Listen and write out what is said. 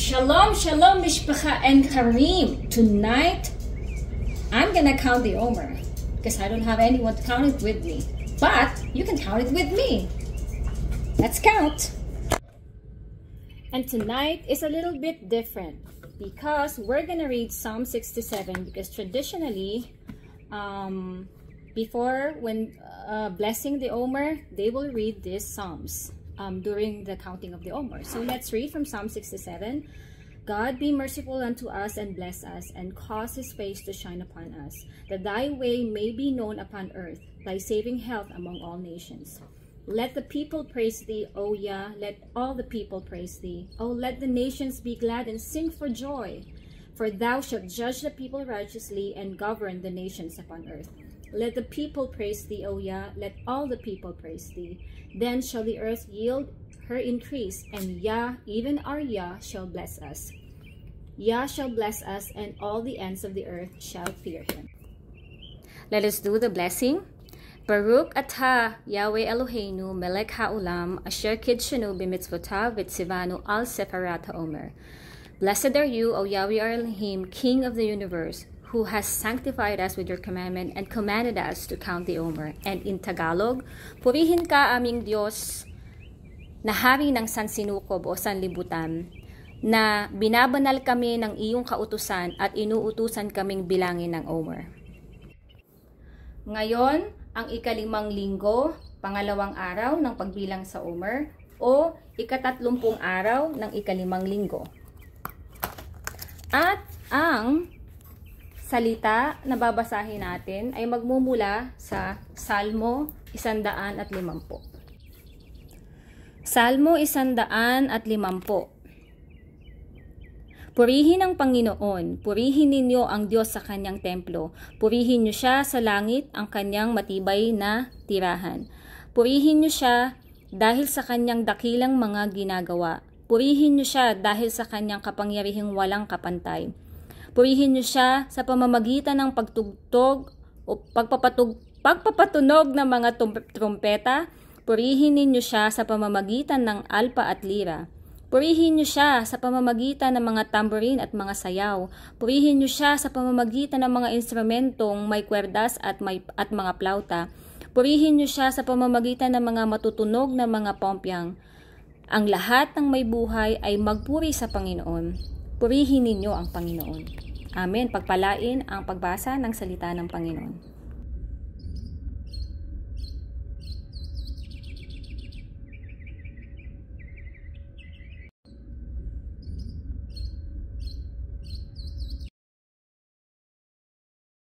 Shalom, shalom, mishpacha and kareem. Tonight, I'm gonna count the Omer because I don't have anyone to count it with me. But you can count it with me. Let's count. And tonight is a little bit different because we're gonna read Psalm 67 because traditionally, before when blessing the Omer, they will read these Psalms during the counting of the Omer. So let's read from Psalm 67. God be merciful unto us and bless us, and cause his face to shine upon us, that thy way may be known upon earth, thy saving health among all nations. Let the people praise thee, O Yah, let all the people praise thee. O let the nations be glad and sing for joy. For thou shalt judge the people righteously and govern the nations upon earth. Let the people praise thee, O Yah, let all the people praise thee. Then shall the earth yield her increase, and Yah, even our Yah, shall bless us. Yah shall bless us, and all the ends of the earth shall fear him. Let us do the blessing. Baruch atah Yahweh Eloheinu melech haolam asher kidshanu b'mitzvotav v'tzivanu al sefarat haomer. Blessed are you, O Yahweh our Elohim, King of the universe, who has sanctified us with your commandment and commanded us to count the Omer. And in Tagalog, purihin ka aming Diyos na hari ng sansinukob o sanlibutan, na binabanal kami ng iyong kautusan at inuutusan kaming bilangin ng Omer. Ngayon, ang ika-5 linggo, pangalawang araw ng pagbilang sa Omer o ika-30 araw ng ika-5 linggo. At ang salita na babasahin natin ay magmumula sa Salmo 150. Salmo 150. Purihin ang Panginoon, purihin ninyo ang Diyos sa kanyang templo, purihin niyo siya sa langit, ang kanyang matibay na tirahan. Purihin niyo siya dahil sa kanyang dakilang mga ginagawa. Purihin niyo siya dahil sa kanyang kapangyarihang walang kapantay. Purihin niyo siya sa pamamagitan ng pagtugtog o pagpapatunog ng mga trumpeta. Purihin ninyo siya sa pamamagitan ng alpa at lira. Purihin niyo siya sa pamamagitan ng mga tamborin at mga sayaw. Purihin niyo siya sa pamamagitan ng mga instrumentong may kwerdas at mga plauta. Purihin niyo siya sa pamamagitan ng mga matutunog na mga pompyang. Ang lahat ng may buhay ay magpuri sa Panginoon. Purihin ninyo ang Panginoon. Amen. Pagpalain ang pagbasa ng salita ng Panginoon.